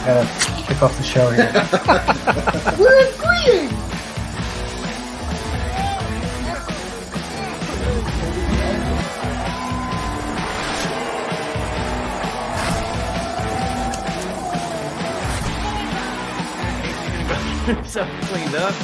Gotta kick off the show here. We're agreeing. So cleaned up.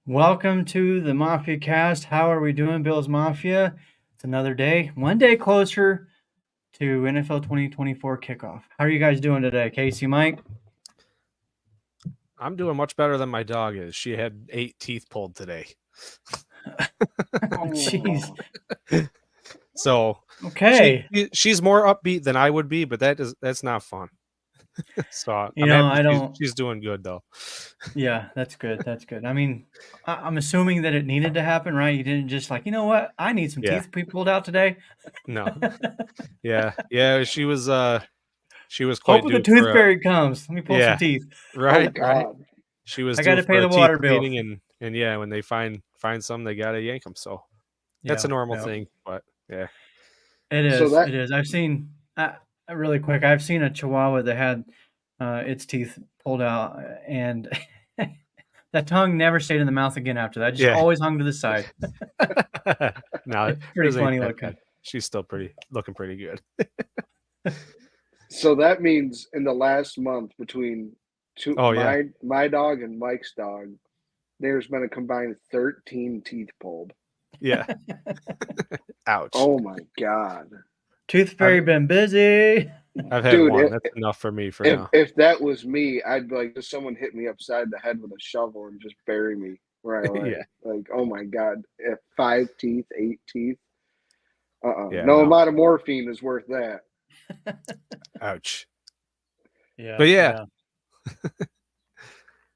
Welcome to the Mafia cast. How are we doing, Bills Mafia? It's another day, one day closer to NFL 2024 kickoff. How are you guys doing today, Casey, Mike? I'm doing much better than my dog is. She had 8 teeth pulled today. Jeez. So Okay. she's more upbeat than I would be, but that's not fun. So I don't. She's doing good though. Yeah, that's good. That's good. I mean, I'm assuming that it needed to happen, right? You didn't just like, you know what? I need some teeth pulled out today. No. Yeah. She was quite Hope the due tooth for fairy comes. Let me pull some teeth. right. Oh, God. She was I due gotta for pay a the teeth water bill. cleaning, and yeah, when they find some, they gotta yank them. So that's a normal thing, but yeah. It is. So that- It is. I've seen really quick. I've seen a Chihuahua that had its teeth pulled out, and that tongue never stayed in the mouth again after that. Just always hung to the side. No, It's pretty hers ain't funny that looking. bad. She's still looking pretty good. So that means in the last month between my dog and Mike's dog, there's been a combined 13 teeth pulled. Yeah. Ouch. Oh my God. Tooth fairy been busy. I've had one. That's enough for me for now. If that was me, I'd be like, just someone hit me upside the head with a shovel and just bury me where I lay. Yeah. Like, oh my God. 5 teeth, 8 teeth. Yeah, no amount of morphine is worth that. Ouch. Yeah. But yeah.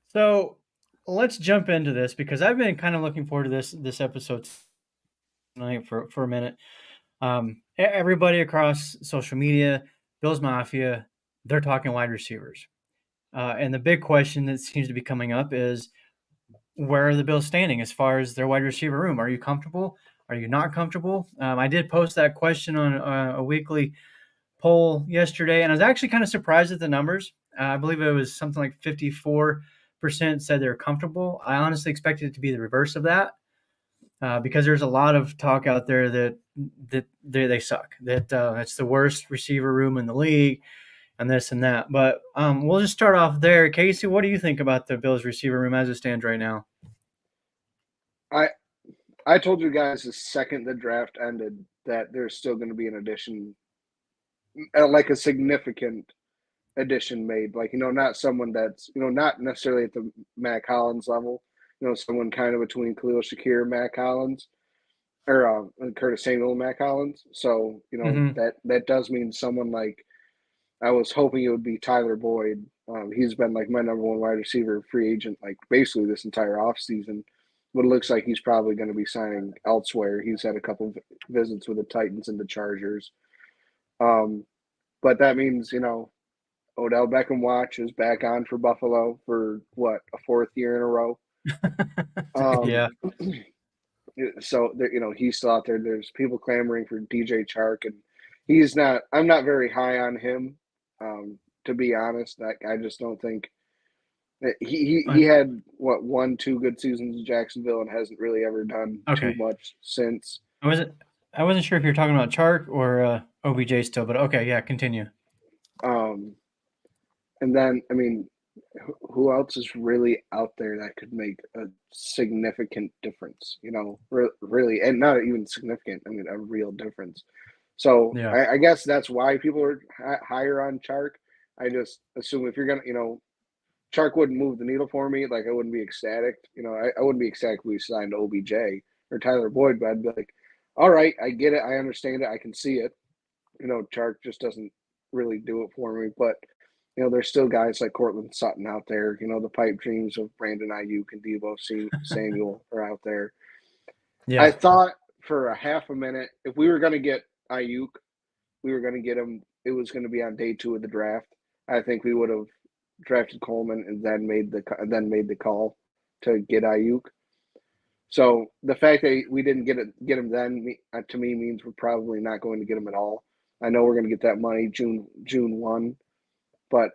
So let's jump into this because I've been kind of looking forward to this episode tonight for a minute. Everybody across social media, Bills Mafia, they're talking wide receivers. And the big question that seems to be coming up is, where are the Bills standing as far as their wide receiver room? Are you comfortable? Are you not comfortable? I did post that question on a weekly poll yesterday, and I was actually kind of surprised at the numbers. I believe it was something like 54% said they're comfortable. I honestly expected it to be the reverse of that. Because there's a lot of talk out there that they suck, that it's the worst receiver room in the league, and this and that. But we'll just start off there. Casey, what do you think about the Bills receiver room as it stands right now? I told you guys the second the draft ended that there's still going to be an addition, like a significant addition made. Like, not someone that's, not necessarily at the Mac Hollins level, someone kind of between Khalil Shakir and Mac Hollins, or Curtis Samuel and Mac Hollins. So, that does mean someone like, I was hoping it would be Tyler Boyd. He's been like my number one wide receiver free agent, like basically this entire offseason. But it looks like he's probably going to be signing elsewhere. He's had a couple of visits with the Titans and the Chargers. But that means, Odell Beckham Watch is back on for Buffalo for a 4th year in a row. Yeah. So he's still out there. There's people clamoring for DJ Chark, and he's not. I'm not very high on him, to be honest. I just don't think he had 1-2 good seasons in Jacksonville and hasn't really ever done too much since. I wasn't sure if you're talking about Chark or OBJ still, but okay, yeah, continue. And then, I mean, who else is really out there that could make a significant difference? Really, and not even significant. I mean, a real difference. So I guess that's why people are higher on Chark. I just assume if you're gonna, Chark wouldn't move the needle for me. Like, I wouldn't be ecstatic. I wouldn't be ecstatic if we signed OBJ or Tyler Boyd, but I'd be like, all right, I get it, I understand it, I can see it. Chark just doesn't really do it for me, but. There's still guys like Cortland Sutton out there. The pipe dreams of Brandon Ayuk and Deebo Samuel are out there. Yeah. I thought for a half a minute, if we were going to get Ayuk, we were going to get him. It was going to be on day 2 of the draft. I think we would have drafted Coleman and then made the call to get Ayuk. So the fact that we didn't get him then, to me, means we're probably not going to get him at all. I know we're going to get that money June 1, but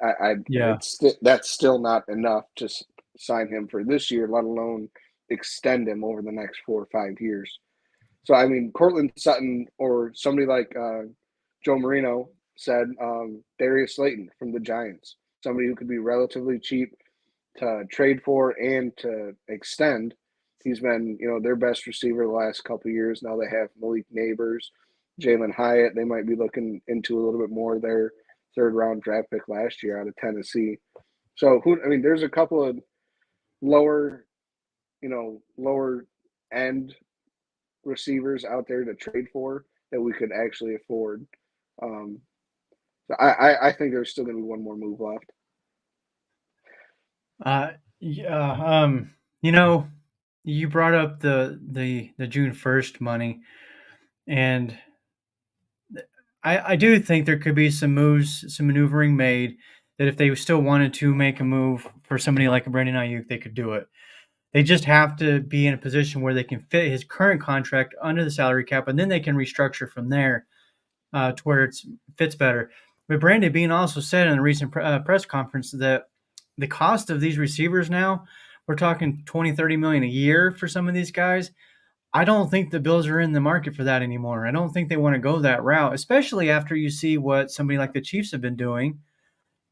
Yeah. that's still not enough to sign him for this year, let alone extend him over the next 4 or 5 years. So I mean, Cortland Sutton or somebody like Joe Marino said, Darius Slayton from the Giants, somebody who could be relatively cheap to trade for and to extend. He's been, their best receiver the last couple of years. Now they have Malik Neighbors, Jalen Hyatt. They might be looking into a little bit more their 3rd-round draft pick last year out of Tennessee. So there's a couple of lower end receivers out there to trade for that we could actually afford. So I think there's still going to be one more move left. Yeah. You brought up the June 1st money, and I do think there could be some moves, some maneuvering made that if they still wanted to make a move for somebody like a Brandon Ayuk, they could do it. They just have to be in a position where they can fit his current contract under the salary cap, and then they can restructure from there to where it fits better. But Brandon Beane also said in a recent press conference that the cost of these receivers now, we're talking 20, 30 million a year for some of these guys. I don't think the Bills are in the market for that anymore. I don't think they want to go that route, especially after you see what somebody like the Chiefs have been doing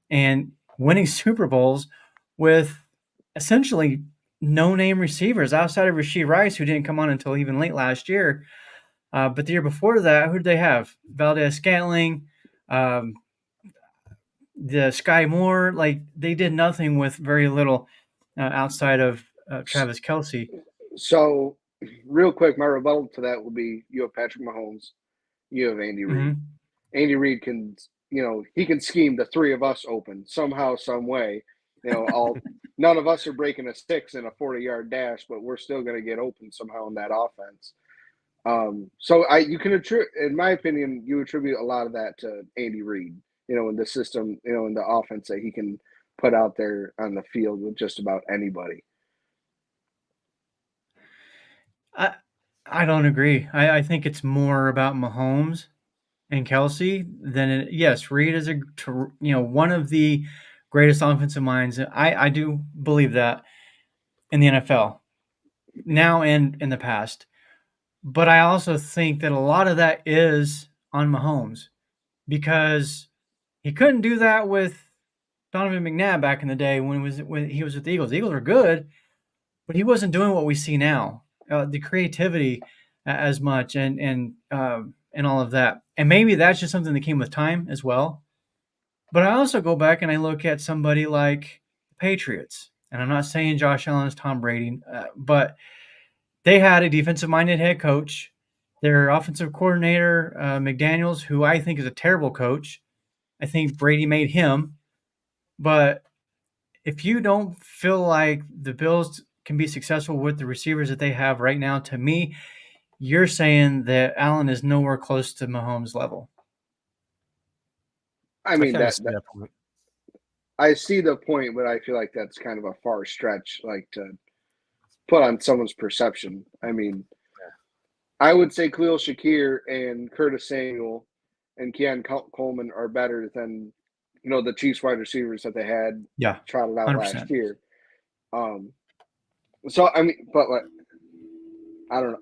and winning Super Bowls with essentially no-name receivers outside of Rashee Rice, who didn't come on until even late last year. But the year before that, who did they have? Valdez-Scantling, the Sky Moore. Like, they did nothing with very little outside of Travis Kelce. So, real quick, my rebuttal to that will be: you have Patrick Mahomes, you have Andy Reid. Mm-hmm. Andy Reid can, he can scheme the 3 of us open somehow, some way. None of us are breaking a 6 in a 40-yard dash, but we're still going to get open somehow in that offense. So you can attribute, in my opinion, you attribute a lot of that to Andy Reid. In the system, in the offense that he can put out there on the field with just about anybody. I don't agree. I think it's more about Mahomes and Kelce than yes, Reid is one of the greatest offensive minds. I do believe that in the NFL now and in the past. But I also think that a lot of that is on Mahomes because he couldn't do that with Donovan McNabb back in the day when he was with the Eagles. The Eagles were good, but he wasn't doing what we see now. The creativity as much and all of that. And maybe that's just something that came with time as well. But I also go back and I look at somebody like the Patriots. And I'm not saying Josh Allen is Tom Brady, but they had a defensive-minded head coach. Their offensive coordinator, McDaniels, who I think is a terrible coach. I think Brady made him. But if you don't feel like the Bills can be successful with the receivers that they have right now, to me, you're saying that Allen is nowhere close to Mahomes' level. I mean, I see that point. I see the point, but I feel like that's kind of a far stretch, like to put on someone's perception. I mean, I would say Khalil Shakir and Curtis Samuel and Keon Coleman are better than the Chiefs wide receivers that they had trotted out 100%. last year. So I mean, but I don't know.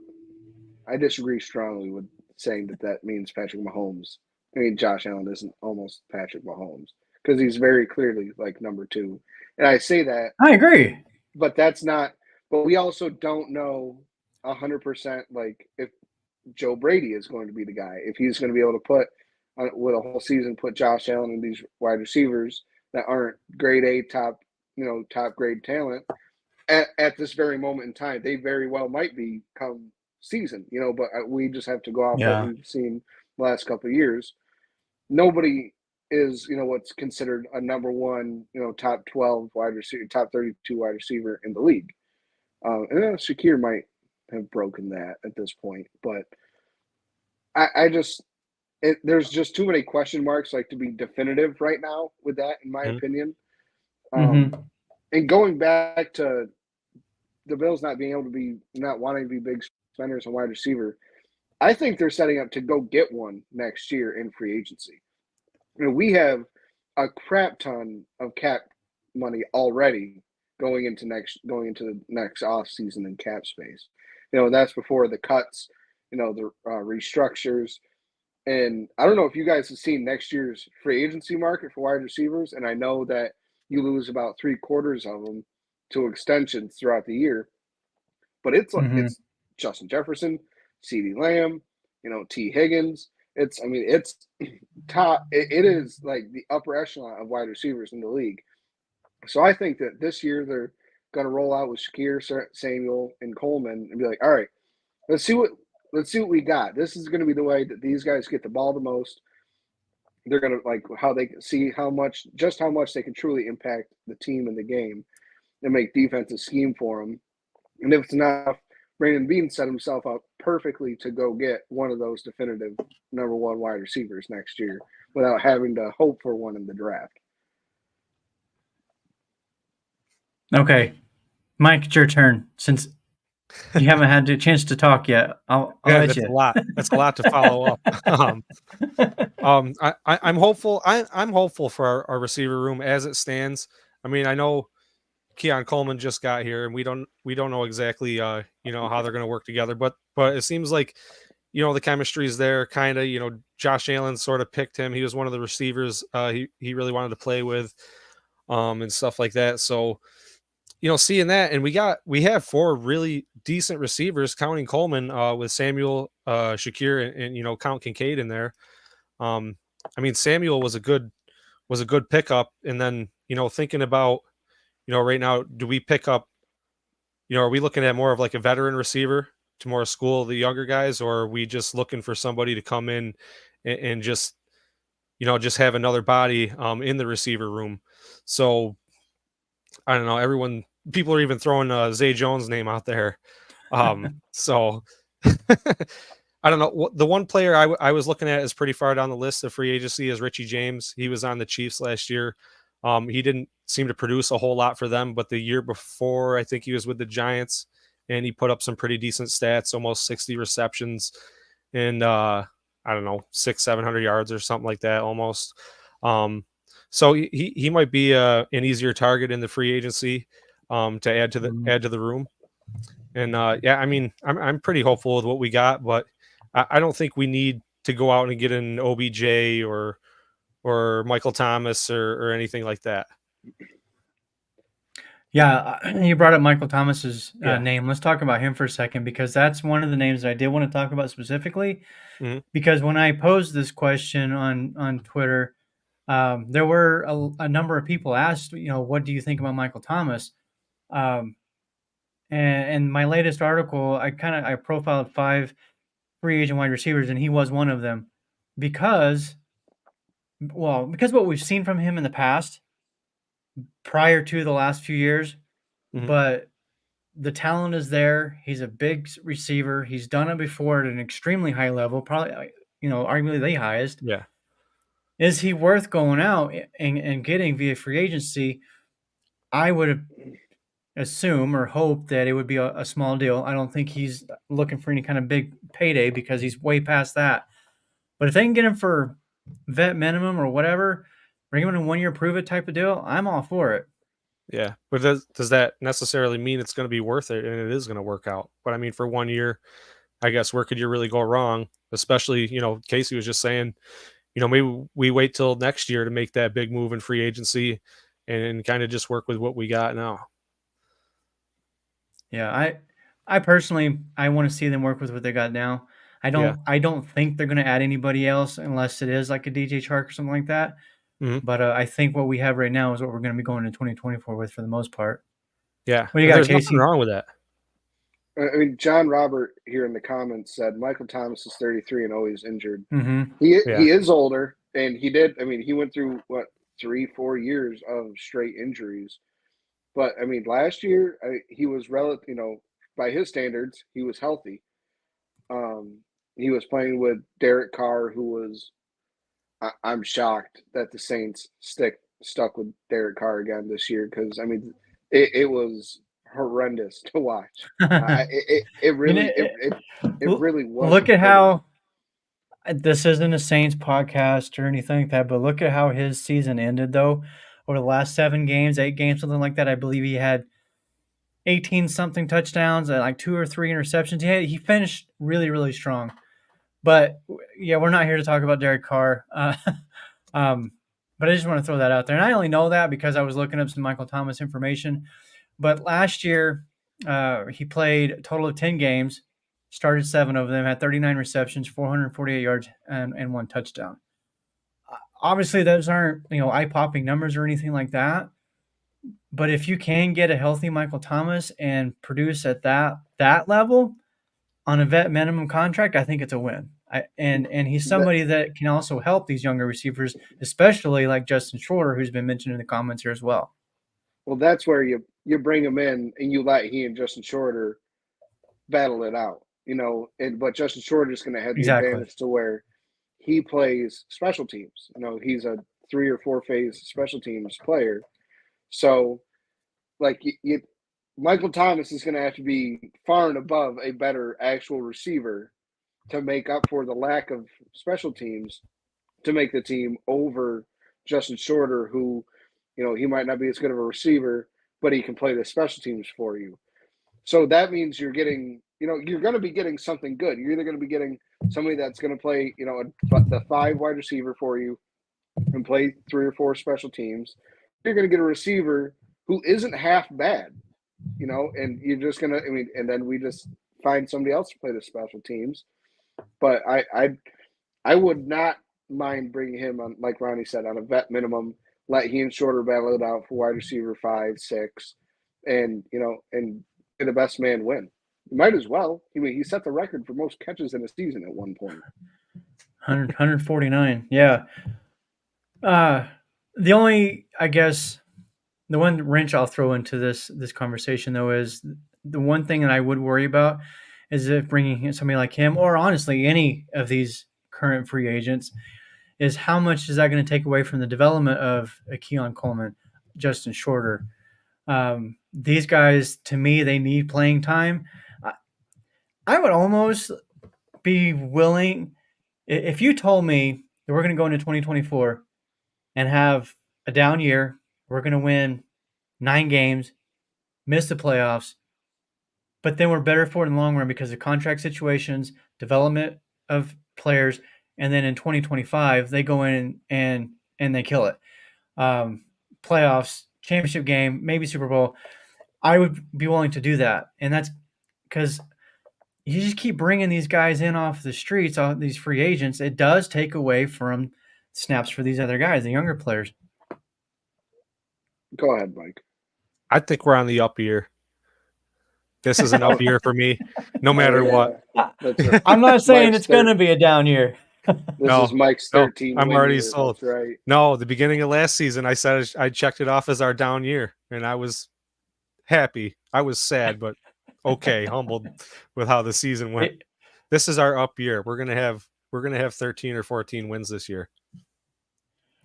I disagree strongly with saying that means Patrick Mahomes. I mean, Josh Allen isn't almost Patrick Mahomes because he's very clearly like number 2. And I say that. I agree. But that's not – but we also don't know 100% like if Joe Brady is going to be the guy. If he's going to be able to put – with a whole season, put Josh Allen and these wide receivers that aren't grade A top grade talent at this very moment in time. They very well might be come season, but we just have to go off what we've seen the last couple of years. Nobody is, what's considered a number 1, top 12 wide receiver, top 32 wide receiver in the league. And Shakir might have broken that at this point. But I just there's just too many question marks like to be definitive right now with that, in my Mhm. opinion. Mm-hmm. And going back to the Bills not being able to be not wanting to be big spenders on wide receiver, I think they're setting up to go get one next year in free agency. We have a crap ton of cap money already going into the next off season in cap space. That's before the cuts, the restructures, and I don't know if you guys have seen next year's free agency market for wide receivers, and I know that you lose about 3/4 of them to extensions throughout the year, but Mm-hmm. it's Justin Jefferson, CeeDee Lamb, T Higgins. It's top. It is like the upper echelon of wide receivers in the league. So I think that this year they're going to roll out with Shakir, Samuel, and Coleman, and be like, all right, let's see what we got. This is going to be the way that these guys get the ball the most. They're going to like how they see how much they can truly impact the team and the game, and make defenses scheme for them. And if it's not enough, Brandon Bean set himself up perfectly to go get one of those definitive number one wide receivers next year without having to hope for one in the draft. Okay, Mike, it's your turn. Since you haven't had a chance to talk yet, I'll Yeah, let that's you. a lot. That's a lot to follow up. I'm hopeful. I'm hopeful for our receiver room as it stands. I mean, I know Keon Coleman just got here, and we don't know exactly how they're going to work together. But it seems like the chemistry is there. Kind of Josh Allen sort of picked him. He was one of the receivers he really wanted to play with, and stuff like that. So seeing that, and we have 4 really decent receivers, counting Coleman, with Samuel, Shakir, and count Kincaid in there. I mean, Samuel was a good pickup, and then thinking about right now, do we pick up? Are we looking at more of like a veteran receiver to more school the younger guys, or are we just looking for somebody to come in and just just have another body in the receiver room? So I don't know. People are even throwing Zay Jones' name out there. So I don't know. The one player I was looking at is pretty far down the list of free agency is Richie James. He was on the Chiefs last year. He didn't seem to produce a whole lot for them, but the year before, I think he was with the Giants, and he put up some pretty decent stats, almost 60 receptions, and I don't know, 600-700 yards or something like that, almost. So he might be an easier target in the free agency to add to the room. And yeah, I mean, I'm pretty hopeful with what we got, but I don't think we need to go out and get an OBJ or Michael Thomas or anything like that. Yeah, you brought up Michael Thomas's Yeah. name. Let's talk about him for a second, because that's one of the names that I did want to talk about specifically. Mm-hmm. Because when I posed this question on Twitter, there were a number of people asked, what do you think about Michael Thomas? And my latest article, I profiled 5 free agent wide receivers, and he was one of them, because what we've seen from him in the past, prior to the last few years, Mm-hmm. but the talent is there. He's a big receiver. He's done it before at an extremely high level, probably arguably the highest. Yeah. Is he worth going out and getting via free agency? I would assume or hope that it would be a small deal. I don't think he's looking for any kind of big payday, because he's way past that. But if they can get him for vet minimum or whatever, bring him in a 1-year prove it type of deal, I'm all for it. Yeah. But does that necessarily mean it's going to be worth it and it is going to work out? But I mean, for 1 year, I guess, where could you really go wrong? Especially, Casey was just saying, maybe we wait till next year to make that big move in free agency and kind of just work with what we got now. Yeah, I personally, I want to see them work with what they got now. I don't think they're going to add anybody else unless it is like a DJ Chark or something like that. Mm-hmm. But I think what we have right now is what we're going to be going to 2024 with for the most part. Yeah. What do you And got, there's Casey? nothing wrong with that. I mean, John Robert here in the comments said Michael Thomas is 33 and always injured. Mm-hmm. He Yeah. is older, and he did. I mean, he went through 3-4 years of straight injuries. But I mean, last year he was relative. by his standards, he was healthy. He was playing with Derek Carr, who was. I'm shocked that the Saints stuck with Derek Carr again this year because I mean, it was horrendous to watch. It You know, really it really look wasn't at pretty. how this isn't a Saints podcast or anything like that, but look at how his season ended though. Over the last 7 games, 8 games, something like that, I believe he had 18 something touchdowns and like 2 or 3 interceptions. He finished really, really strong. But yeah, we're not here to talk about Derek Carr. Um, but I just want to throw that out there. And I only know that because I was looking up some Michael Thomas information. But last year, he played a total of 10 games, started 7 of them, had 39 receptions, 448 yards, and 1 touchdown. Obviously, those aren't eye-popping numbers or anything like that. But if you can get a healthy Michael Thomas and produce at that level on a vet minimum contract, I think it's a win. And he's somebody that can also help these younger receivers, especially like Justin Shorter, who's been mentioned in the comments here as well. Well, that's where you bring him in and you let he and Justin Shorter battle it out, but Justin Shorter is going to have the Exactly. advantage to where he plays special teams. He's a 3 or 4 phase special teams player. So, like, Michael Thomas is going to have to be far and above a better actual receiver to make up for the lack of special teams to make the team over Justin Shorter, who, he might not be as good of a receiver, but he can play the special teams for you. So that means you're getting, you're going to be getting something good. You're either going to be getting somebody that's going to play, the 5 wide receiver for you and play 3 or 4 special teams. You're going to get a receiver who isn't half bad, and you're just going to, and then we just find somebody else to play the special teams. But I would not mind bringing him on, like Ronnie said, on a vet minimum, let he and Shorter battle it out for wide receiver 5, 6, and, and the best man win. You might as well. He set the record for most catches in a season at one point. 149. Yeah. The only, I guess, the one wrench I'll throw into this conversation though is the one thing that I would worry about is if bringing somebody like him, or honestly any of these current free agents, is how much is that going to take away from the development of a Keon Coleman, Justin Shorter. These guys, to me, they need playing time. I would almost be willing, if you told me that we're going to go into 2024 and have a down year, we're going to win 9 games, miss the playoffs, but then we're better for it in the long run because of contract situations, development of players, and then in 2025 they go in and they kill it. Playoffs, championship game, maybe Super Bowl. I would be willing to do that, and that's because you just keep bringing these guys in off the streets, all these free agents. It does take away from snaps for these other guys, the younger players. Go ahead, Mike. I think we're on the up year. This is an up year for me, no matter what. Right. I'm not saying it's going to be a down year. This is Mike's 13. I'm already year. sold. That's right. No, the beginning of last season, I said I checked it off as our down year, and I was happy. I was sad, but okay, humbled with how the season went. This is our up year. We're gonna have 13 or 14 wins this year.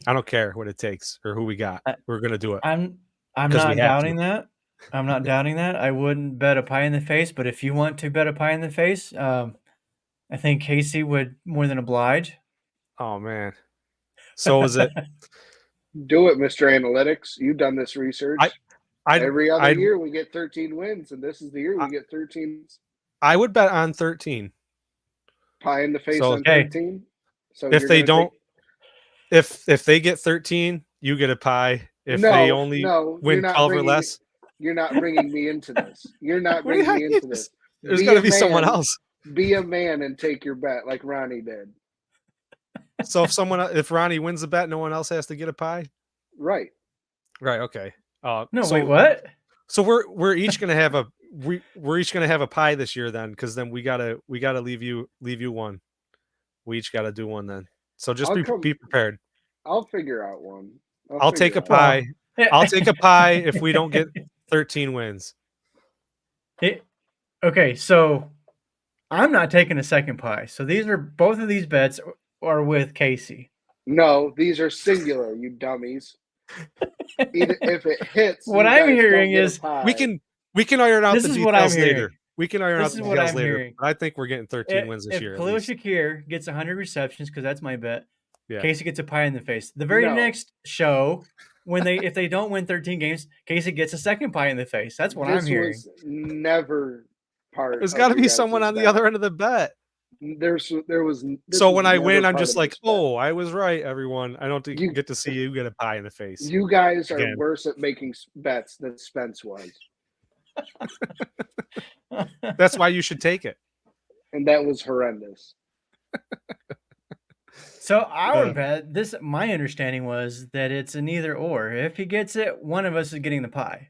I don't care what it takes or who we got. We're gonna do it. I'm not doubting that. I'm not doubting that. I wouldn't bet a pie in the face, but if you want to bet a pie in the face, I think Casey would more than oblige. Oh man. So is it? Do it, Mr. Analytics. You've done this research. Every other year we get 13 wins, and this is the year we get 13. I would bet on 13. Pie in the face on 13. So if they don't, if they get 13, you get a pie. If they only win 12 or less, you're not bringing me into this. You're not bringing me into this. There's got to be someone else. Be a man and take your bet like Ronnie did. So if Ronnie wins the bet, no one else has to get a pie. Right. Okay. Wait, what? So we're each gonna have we're each gonna have a pie this year then, because then we gotta leave you one. We each gotta do one then. So just be prepared. I'll figure out one. I'll take a pie. I'll take a pie if we don't get 13 wins. Okay, so I'm not taking a second pie. So both of these bets are with Casey. No, these are singular, you dummies. Either if it hits, What you I'm guys don't hearing get a is We pie. can we can iron out this the is what I'm details hearing. later. We can iron out This the is what details I'm later. hearing. But I think we're getting 13 wins this If year at Khalil least. Shakir gets 100 receptions, because that's my bet, Yeah. Casey gets a pie in the face. The very No. next show, if they don't win 13 games, Casey gets a second pie in the face. That's what I'm This hearing. was never part There's of got to your be guys' someone on the bet. other end of the bet. This So was when I never win, I'm part just of like, this bet. oh, I was right, everyone. I don't You- get to see you get a pie in the face. You guys are Again. worse at making bets than Spence was, That's why you should take it. and that was horrendous. So our bet, my understanding was that it's an either or. If he gets it, one of us is getting the pie.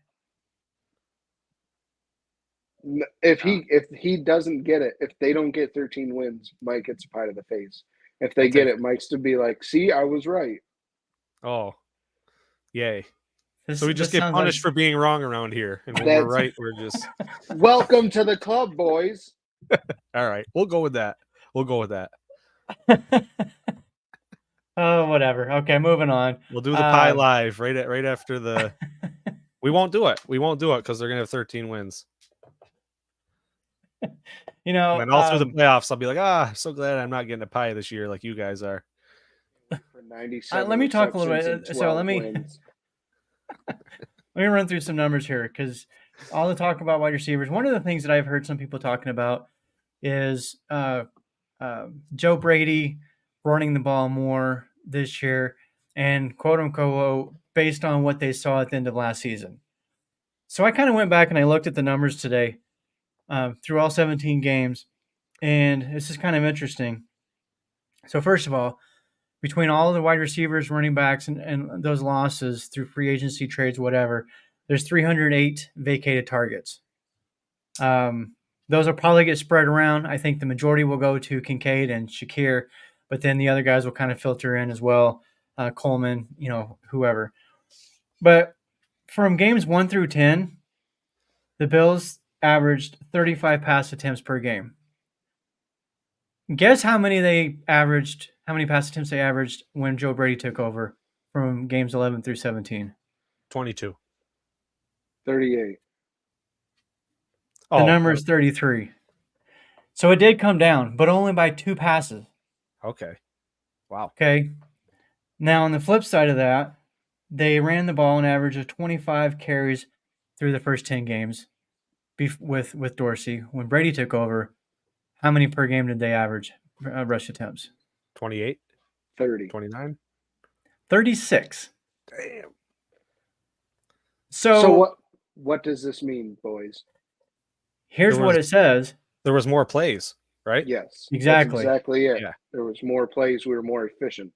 If he doesn't get it, if they don't get 13 wins, Mike gets a pie to the face. If they I'll get take it, Mike's to be like, "See, I was right." Oh, yay. This, So we just this get sounds punished for being wrong around here. And when we're That's- right, we're just Welcome to the club, boys. all right. We'll go with that. We'll go with that. Oh, whatever. Okay, moving on. We'll do the pie live right after the. We won't do it. We won't do it because they're gonna have 13 wins. You know, And then all through the playoffs, I'll be like, I'm so glad I'm not getting a pie this year like you guys are. For 97 let me talk a little receptions bit. and So 12 let me wins. run through some numbers here, because all the talk about wide receivers. One of the things that I've heard some people talking about is Joe Brady running the ball more this year, and quote unquote based on what they saw at the end of last season. So I kind of went back and I looked at the numbers today through all 17 games, and this is kind of interesting. So first of all, between all of the wide receivers, running backs, and those losses through free agency trades, whatever, there's 308 vacated targets. Those will probably get spread around. I think the majority will go to Kincaid and Shakir, but then the other guys will kind of filter in as well. Coleman, whoever. But from games 1 through 10, the Bills averaged 35 pass attempts per game. Guess how many pass attempts they averaged when Joe Brady took over from games 11 through 17? 22. 38. The number is 33. So it did come down, but only by 2 passes. Okay. Wow. Okay. Now, on the flip side of that, they ran the ball an average of 25 carries through the first 10 games with Dorsey. When Brady took over, how many per game did they average rush attempts? 28. 30. 29. 36. Damn. So what does this mean, boys? Here's what it says. There was more plays, right? Yes. Exactly. That's exactly it. Yeah. There was more plays. We were more efficient.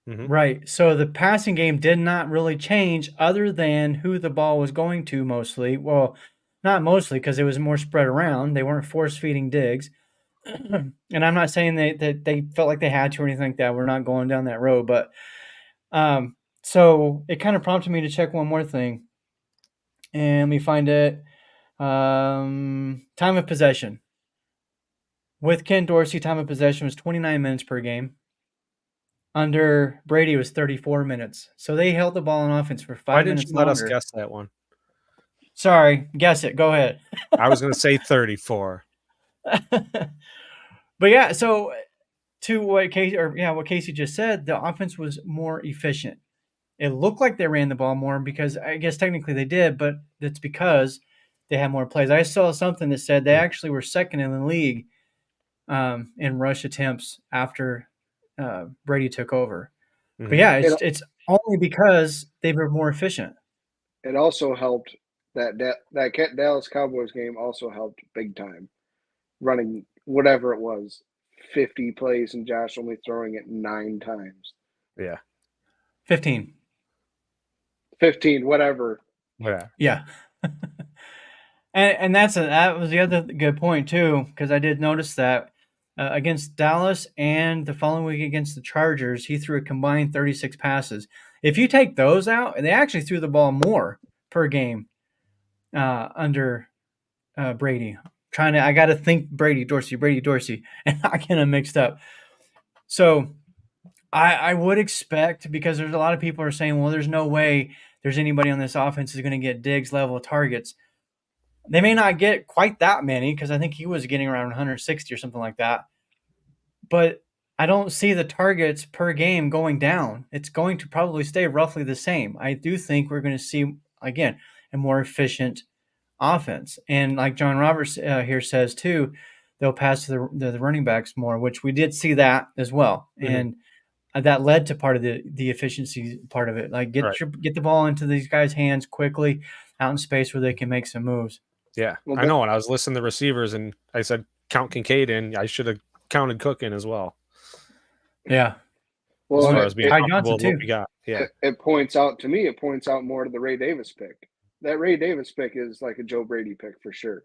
Mm-hmm. Right. So the passing game did not really change other than who the ball was going to mostly. Well, not mostly, because it was more spread around. They weren't force-feeding Diggs. And I'm not saying that they felt like they had to or anything like that. We're not going down that road. But so it kind of prompted me to check one more thing. And let me find it. Time of possession. With Ken Dorsey, time of possession was 29 minutes per game. Under Brady, it was 34 minutes. So they held the ball on offense for 5 minutes longer. Why didn't you let us guess that one? Sorry, guess it. Go ahead. I was going to say 34. But yeah, so to what Casey just said, the offense was more efficient. It looked like they ran the ball more because I guess technically they did, but it's because they had more plays. I saw something that said they actually were second in the league in rush attempts after Brady took over. Mm-hmm. But yeah, it's only because they were more efficient. It also helped that Dallas Cowboys game also helped big time. Running whatever it was, 50 plays and Josh only throwing it 9 times. Yeah. 15, whatever. Yeah. and that was the other good point too, because I did notice that against Dallas and the following week against the Chargers, he threw a combined 36 passes. If you take those out, they actually threw the ball more per game under Brady. I got to think Brady Dorsey, and I get them mixed up. So I would expect, because there's a lot of people are saying, well, there's no way there's anybody on this offense who's going to get Diggs level targets. They may not get quite that many, because I think he was getting around 160 or something like that. But I don't see the targets per game going down. It's going to probably stay roughly the same. I do think we're going to see, again, a more efficient offense. And like John Roberts here says too, they'll pass to the running backs more, which we did see that as well. Mm-hmm. And that led to part of the efficiency part of it. Like get the ball into these guys' hands quickly, out in space where they can make some moves. Yeah, I know. And I was listening to receivers, and I said count Kincaid in. I should have counted Cook in as well. Yeah. Well, as far as being comfortable with what we got. Yeah. It points out to me. It points out more to the Ray Davis pick. That Ray Davis pick is like a Joe Brady pick for sure.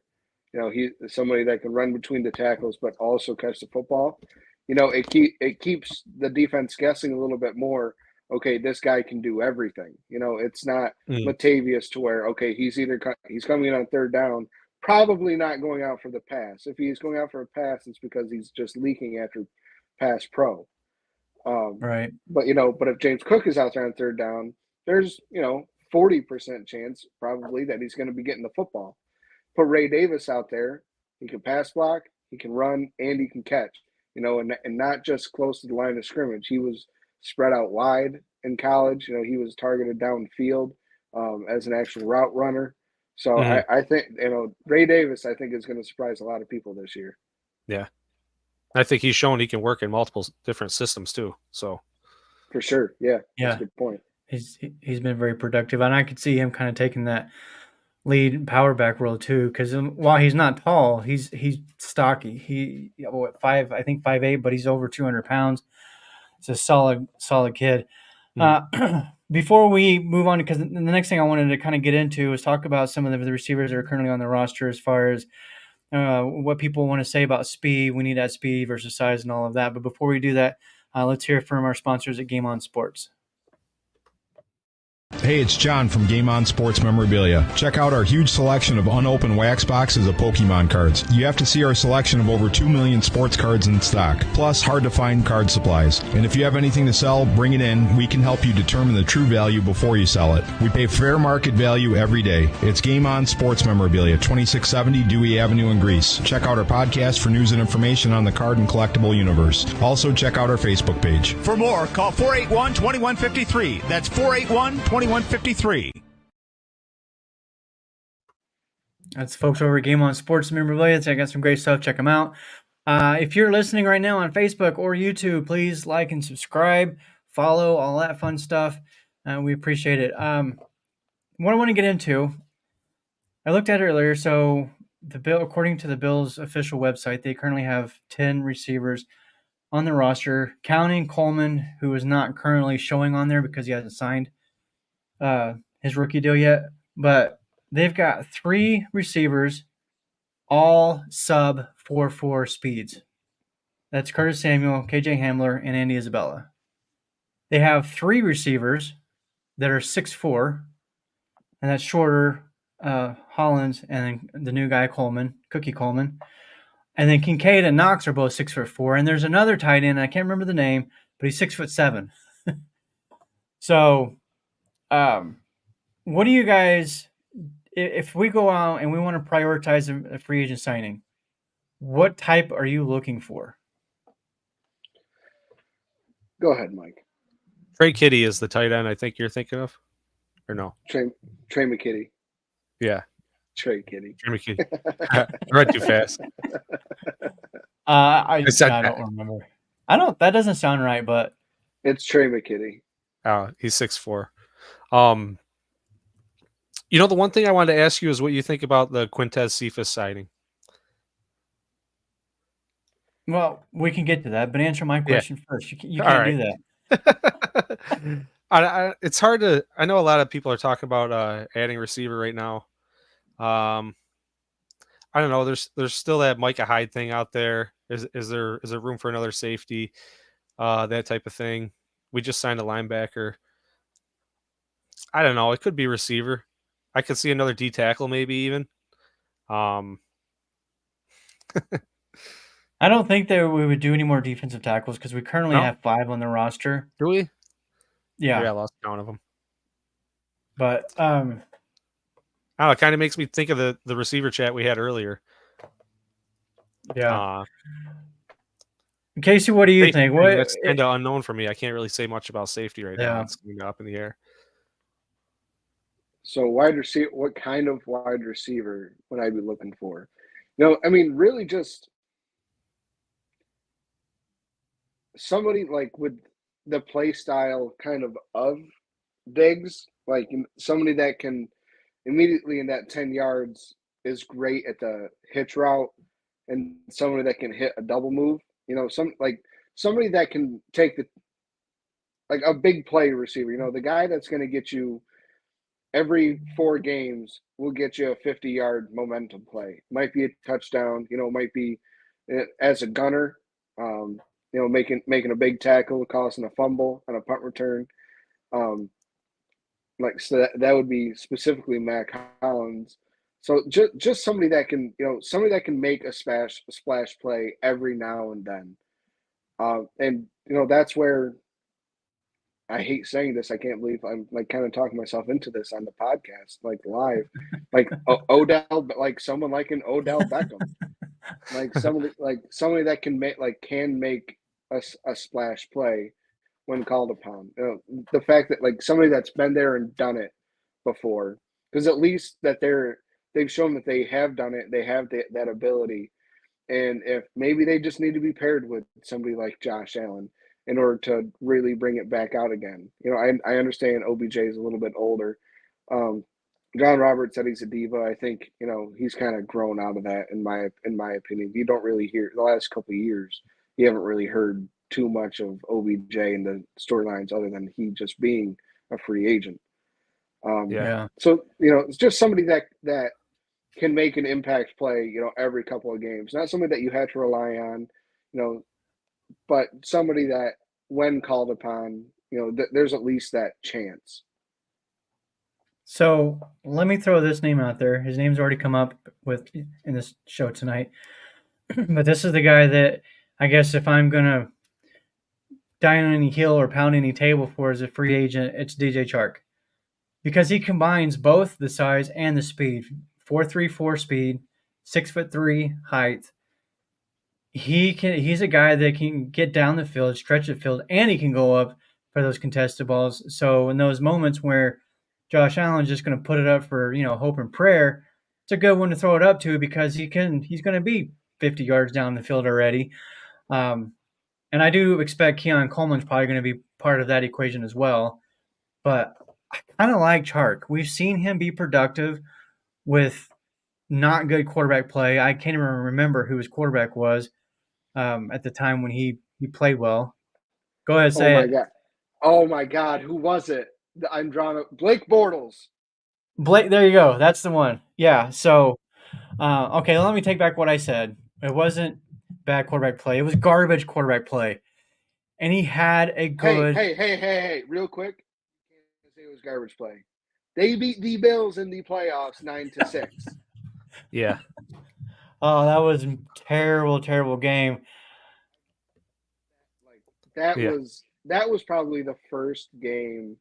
You know, he's somebody that can run between the tackles, but also catch the football. You know, it keeps the defense guessing a little bit more. Okay, this guy can do everything. You know, it's not Latavius to where, okay, he's coming in on third down, probably not going out for the pass. If he's going out for a pass, it's because he's just leaking after pass pro. Right. But if James Cook is out there on third down, there's 40% chance probably that he's going to be getting the football. Put Ray Davis out there, he can pass block, he can run, and he can catch. And not just close to the line of scrimmage. He was spread out wide in college. He was targeted downfield as an actual route runner. So I think Ray Davis, I think, is going to surprise a lot of people this year. Yeah. I think he's shown he can work in multiple different systems too. So for sure. Yeah. That's a good point. He's been very productive, and I could see him kind of taking that lead power back role too, because while he's not tall, he's stocky. He 5'8", but he's over 200 pounds. It's a solid kid. Before we move on, because the next thing I wanted to kind of get into is talk about some of the receivers that are currently on the roster, as far as what people want to say about speed. We need that speed versus size and all of that. But before we do that, let's hear from our sponsors at Game On Sports. Hey, it's John from Game On Sports Memorabilia. Check out our huge selection of unopened wax boxes of Pokemon cards. You have to see our selection of over 2 million sports cards in stock, plus hard-to-find card supplies. And if you have anything to sell, bring it in. We can help you determine the true value before you sell it. We pay fair market value every day. It's Game On Sports Memorabilia, 2670 Dewey Avenue in Greece. Check out our podcast for news and information on the card and collectible universe. Also, check out our Facebook page. For more, call 481-2153. That's 481-2153. That's folks over at Game On Sports Memorabilia. I got some great stuff. Check them out. If you're listening right now on Facebook or YouTube, please like and subscribe, follow, all that fun stuff. We appreciate it. What I want to get into, I looked at it earlier. So according to the Bills' official website, they currently have 10 receivers on the roster, counting Coleman, who is not currently showing on there because he hasn't signed his rookie deal yet. But they've got 3 receivers, all sub 4.4 speeds. That's Curtis Samuel, KJ Hamler, and Andy Isabella. They have 3 receivers that are 6'4", and that's shorter, Hollins, and then the new guy Cookie Coleman. And then Kincaid and Knox are both 6'4", and there's another tight end, I can't remember the name, but he's 6'7". So, what do you guys, if we go out and we want to prioritize a free agent signing, what type are you looking for? Go ahead, Mike. Trey Kitty is the tight end I think you're thinking of, or no? Trey McKitty. Yeah. Trey Kitty. Trey McKitty. I read too fast. I don't remember. That doesn't sound right, but it's Trey McKitty. Oh, he's 6'4". The one thing I wanted to ask you is what you think about the Quintez Cephas signing. Well, we can get to that, but answer my question first. You can't do that. It's hard to. I know a lot of people are talking about adding receiver right now. I don't know. There's still that Micah Hyde thing out there. Is there room for another safety? That type of thing. We just signed a linebacker. I don't know. It could be receiver. I could see another D tackle maybe even. I don't think that we would do any more defensive tackles because we currently No? have 5 on the roster. Do we? Yeah, I lost count of them. but Oh, it kind of makes me think of the receiver chat we had earlier. yeah. Casey, what do you Safety think? thing, that's kind of unknown for me. I can't really say much about safety right now. Yeah. It's up in the air. So wide receiver, what kind of wide receiver would I be looking for? I mean, really just somebody like with the play style kind of Diggs, like somebody that can immediately in that 10 yards is great at the hitch route and somebody that can hit a double move. Somebody that can take like a big play receiver, the guy that's going to get you every 4 games will get you a 50-yard momentum play. Might be a touchdown, might be as a gunner, making a big tackle, causing a fumble on a punt return. So that would be specifically Mac Hollins. So just somebody that can, make a splash play every now and then. And that's where I hate saying this. I can't believe I'm like kind of talking myself into this on the podcast, like live, like Odell, like someone like an Odell Beckham, like somebody that can make a splash play when called upon. The fact that like somebody that's been there and done it before, because at least that they've shown that they have done it, they have that ability, and if maybe they just need to be paired with somebody like Josh Allen in order to really bring it back out again. I understand OBJ is a little bit older. John Roberts said he's a diva. I think he's kind of grown out of that in my opinion. You don't really hear the last couple of years. You haven't really heard too much of OBJ and the storylines other than he just being a free agent. Yeah. So it's just somebody that can make an impact play, every couple of games. Not somebody that you have to rely on, but somebody that when called upon, there's at least that chance. So let me throw this name out there. His name's already come up in this show tonight, but this is the guy that I guess if I'm gonna die on any hill or pound any table for as a free agent, it's DJ Chark because he combines both the size and the speed. 4.34 speed, 6'3" height. He's a guy that can get down the field, stretch the field, and he can go up for those contested balls. So in those moments where Josh Allen's just going to put it up for hope and prayer, it's a good one to throw it up to because he's going to be 50 yards down the field already. And I do expect Keon Coleman's probably going to be part of that equation as well. But I kind of like Chark. We've seen him be productive with not good quarterback play. I can't even remember who his quarterback was at the time when he played well. Go ahead, say it. Oh my God, who was it? I'm drawing Blake Bortles. Blake, there you go. That's the one. Yeah. So, okay, let me take back what I said. It wasn't bad quarterback play. It was garbage quarterback play, and he had a good. Hey! Real quick, you can't say it was garbage play. They beat the Bills in the playoffs 9-6. Yeah. Oh, that was a terrible game. Like that was probably the first game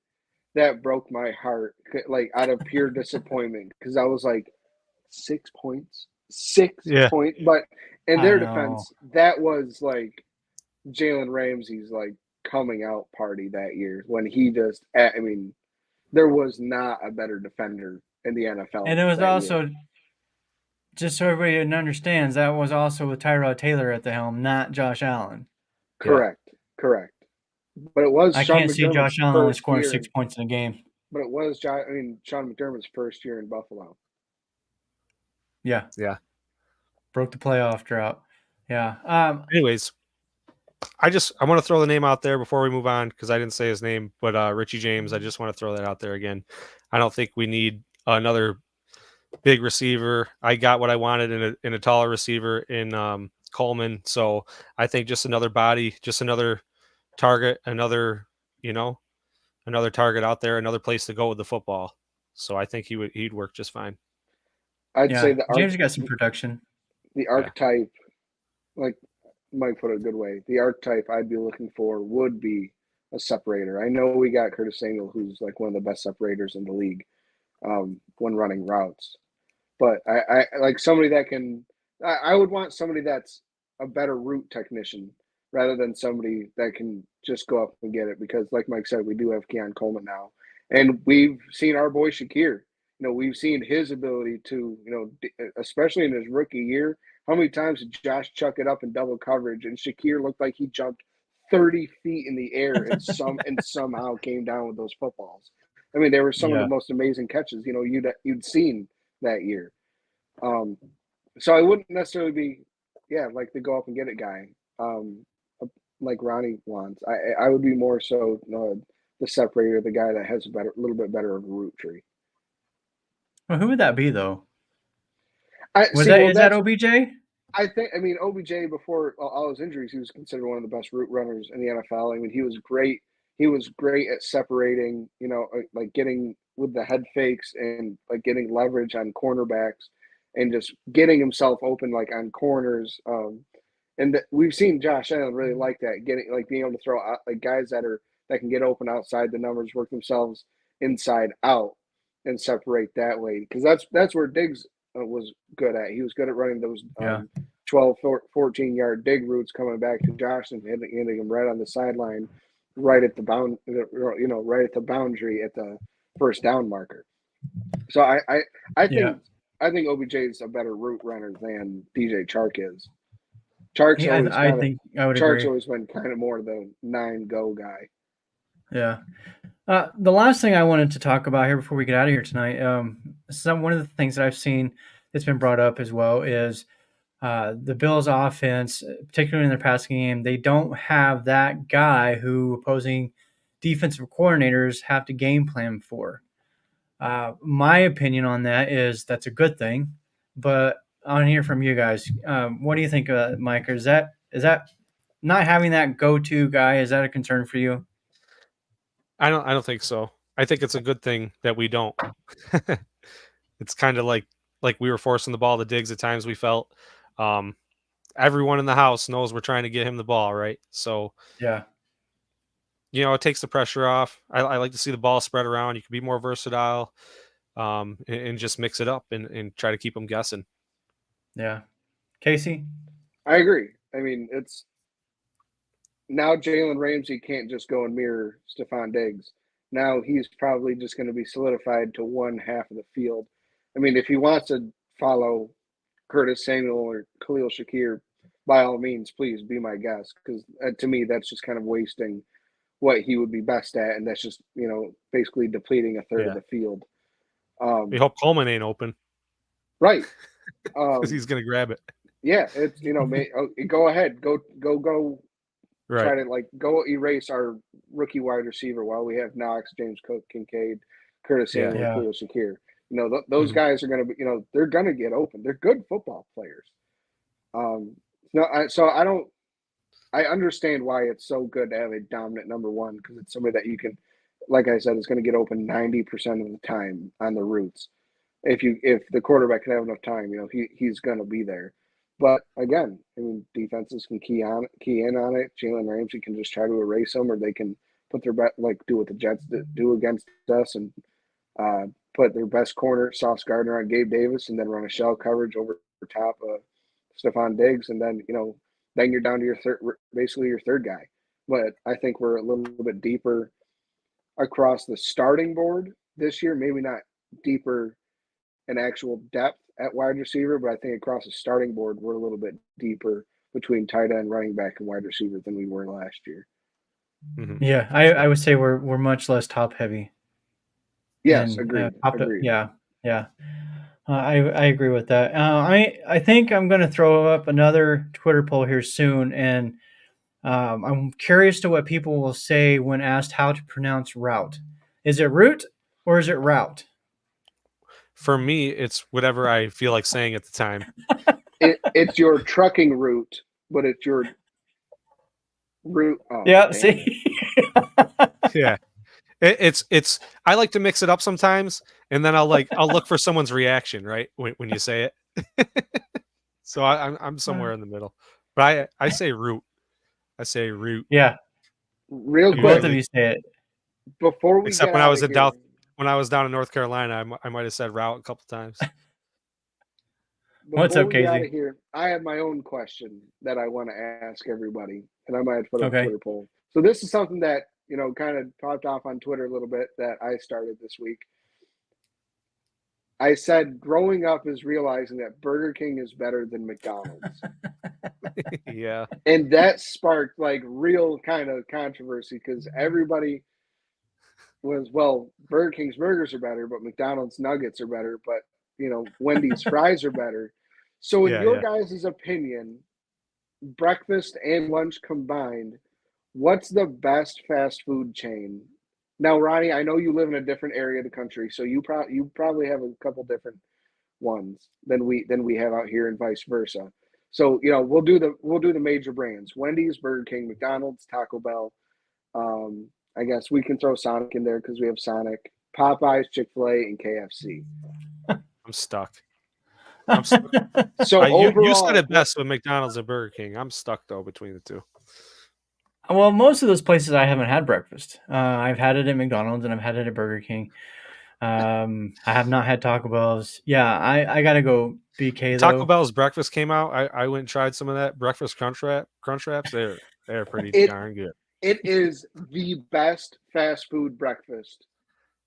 that broke my heart, like out of pure disappointment, because I was like 6 points, 6 points. But in their defense, that was like Jalen Ramsey's like coming out party that year when he just, I mean, there was not a better defender in the NFL. And it was also, just so everybody understands, that was also with Tyrod Taylor at the helm, not Josh Allen. Correct. But it was I Sean can't see McDermott's Josh Allen only first scoring year. 6 points in a game. But it was Sean McDermott's first year in Buffalo. Yeah. Broke the playoff drought. Yeah. Anyways, I want to throw the name out there before we move on because I didn't say his name, but Richie James. I just want to throw that out there again. I don't think we need another big receiver. I got what I wanted in a taller receiver in Coleman. So I think just another body, just another target, another target out there, another place to go with the football. So I think he'd work just fine. I'd say that James got some production. the archetype, like Mike put it a good way, the archetype I'd be looking for would be a separator. I know we got Curtis Samuel, who's like one of the best separators in the league when running routes. But I like somebody that can. I would want somebody that's a better route technician rather than somebody that can just go up and get it. Because, like Mike said, we do have Keon Coleman now, and we've seen our boy Shakir. We've seen his ability to, especially in his rookie year. How many times did Josh chuck it up in double coverage, and Shakir looked like he jumped 30 feet in the air and somehow came down with those footballs. I mean, they were some of the Yeah. most amazing catches you'd seen that year. So I wouldn't necessarily be, like the go up and get it guy, like Ronnie wants. I would be more so the separator, the guy that has a little bit better of a route tree. Well, who would that be though? Is Is that OBJ? I mean, OBJ, before all his injuries, he was considered one of the best route runners in the NFL. I mean, he was great. He was great at separating, like getting with the head fakes and like getting leverage on cornerbacks and just getting himself open like on corners. And we've seen Josh Allen really like that, being able to throw out like guys that can get open outside the numbers, work themselves inside out, and separate that way. Because that's where Diggs was good at. He was good at running those 12, 14-yard dig routes coming back to Josh and hitting him right on the sideline, right at the right at the boundary at the first down marker. So I think OBJ is a better route runner than DJ Chark is. Chark's always been kind of more the 9-go guy. Yeah. The last thing I wanted to talk about here before we get out of here tonight, one of the things that I've seen that's been brought up as well is the Bills' offense, particularly in their passing game. They don't have that guy who opposing defensive coordinators have to game plan for. My opinion on that is that's a good thing, but I want to hear from you guys. What do you think, Mike? Is that not having that go-to guy? Is that a concern for you? I don't think so. I think it's a good thing that we don't. It's kind of like we were forcing the ball to Diggs at times. We felt everyone in the house knows we're trying to get him the ball, right? So yeah, it takes the pressure off. I like to see the ball spread around. You can be more versatile, and just mix it up and try to keep them guessing. Yeah, Casey, I agree. I mean, it's now Jalen Ramsey can't just go and mirror Stephon Diggs. Now he's probably just going to be solidified to one half of the field. I mean, if he wants to follow Curtis Samuel or Khalil Shakir, by all means, please be my guest, because to me, that's just kind of wasting what he would be best at, and that's just basically depleting a third of the field. We hope Coleman ain't open, right? Because he's going to grab it. Yeah, it's go ahead, go. Right. Try to go erase our rookie wide receiver while we have Knox, James Cook, Kincaid, Curtis Samuel, and Khalil Shakir. Those guys are going to be, they're going to get open. They're good football players. I understand why it's so good to have a dominant number one, because it's somebody that you can, like I said, is going to get open 90% of the time on the routes. If the quarterback can have enough time, he's going to be there. But again, I mean, defenses can key in on it. Jalen Ramsey can just try to erase them, or they can put their do what the Jets do against us and put their best corner, Sauce Gardner, on Gabe Davis, and then run a shell coverage over top of Stephon Diggs, and then then you're down to basically your third guy. But I think we're a little bit deeper across the starting board this year. Maybe not deeper in actual depth at wide receiver, but I think across the starting board, we're a little bit deeper between tight end, running back, and wide receiver than we were last year. Mm-hmm. Yeah, I would say we're much less top heavy. Yes, agreed. Yeah. I agree with that. I think I'm going to throw up another Twitter poll here soon, and I'm curious to what people will say when asked how to pronounce route. Is it route or is it route? For me, it's whatever I feel like saying at the time. It's your trucking route, but it's your route. Oh, yeah, damn. See? Yeah. It's I like to mix it up sometimes, and then I'll look for someone's reaction, right? When you say it. So I'm somewhere in the middle. But I say root. I say root. Yeah, Real both of quick, you say it. before we Except get when I out was of in here, when I was down in North Carolina, I might have said route a couple times. What's before up, we get out of Casey? here, I have my own question that I want to ask everybody, and I might have to put up a Okay. Twitter poll. So this is something that kind of popped off on Twitter a little bit that I started this week. I said growing up is realizing that Burger King is better than McDonald's. Yeah. And that sparked like real kind of controversy because everybody was, well, Burger King's burgers are better, but McDonald's nuggets are better, but Wendy's fries are better. So in Yeah, your yeah. guys' opinion, breakfast and lunch combined, what's the best fast food chain? Now, Ronnie, I know you live in a different area of the country, so you probably have a couple different ones than we have out here, and vice versa. So we'll do the major brands: Wendy's, Burger King, McDonald's, Taco Bell. I guess we can throw Sonic in there because we have Sonic, Popeyes, Chick-fil-A, and KFC. I'm stuck. I'm stuck. So You said overall, it best with McDonald's and Burger King. I'm stuck though between the two. Well, most of those places I haven't had breakfast. I've had it at McDonald's and I've had it at Burger King. I have not had Taco Bell's. Yeah, I gotta go BK Taco though. Bell's breakfast came out. I went and tried some of that breakfast crunch wraps. They're pretty it darn good. it is the best fast food breakfast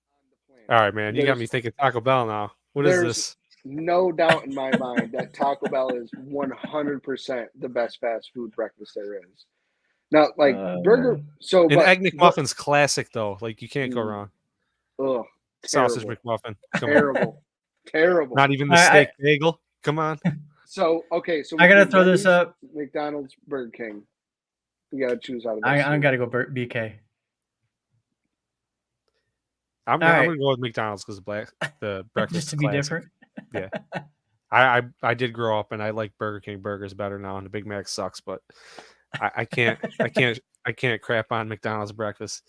on the All planet. right, man. You got me thinking Taco Bell now. What is There's this? no doubt in my mind that Taco Bell is 100% the best fast food breakfast there is. Now, like burger, so An but egg McMuffin's classic though. Like you can't go mm, wrong. ugh, Sausage terrible, McMuffin. Come on. terrible, terrible. Not even the I steak bagel. Come on. So okay, so I gotta between throw this Wendy's, up. McDonald's, Burger King, you gotta choose out of those I three. gotta go BK. I'm All right, gonna go with McDonald's because the breakfast just is to be classic. different. Yeah. I did grow up and I like Burger King burgers better now, and the Big Mac sucks, but I can't crap on McDonald's breakfast.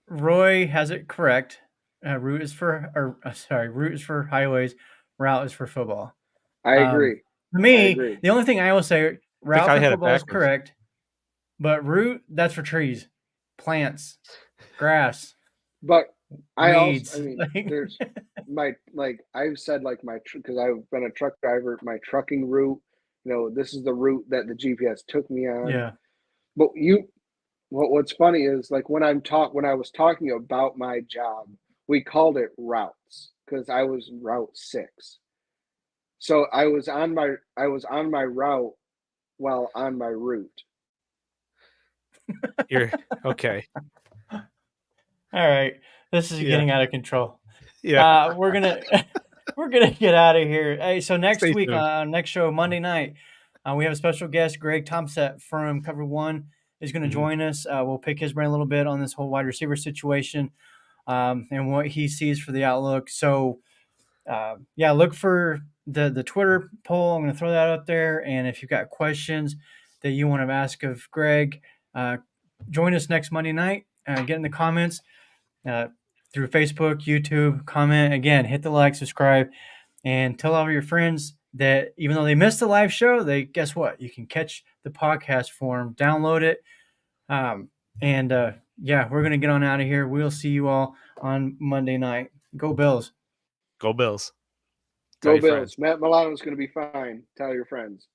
Roy has it correct. Root is for highways. Route is for football. I agree. To I me, agree. the only thing I will say, I think route I for had it football is backwards. correct, but root, that's for trees, plants, grass, But I weeds. also, I mean, there's I've said because I've been a truck driver, my trucking route. This is the route that the GPS took me on. Yeah. But what's funny is like when I was talking about my job, we called it routes because I was Route 6. So I was on my route while on my route. You're okay. All right. This is Yeah. getting out of control. Yeah. We're gonna get out of here. Hey, so next Stay week, tuned. next show, Monday night, we have a special guest, Greg Tomset from Cover One, is going to Mhm. join us. We'll pick his brain a little bit on this whole wide receiver situation, and what he sees for the outlook. So, yeah, look for the Twitter poll. I'm going to throw that up there, and if you've got questions that you want to ask of Greg, join us next Monday night. Get in the comments. Through Facebook, YouTube, comment again, hit the like, subscribe, and tell all of your friends that even though they missed the live show, guess what? You can catch the podcast form, download it, and yeah, we're gonna get on out of here. We'll see you all on Monday night. Go Bills! Go Bills. Tell Go your Bills. friends. Matt Milano's going to be fine. Tell your friends.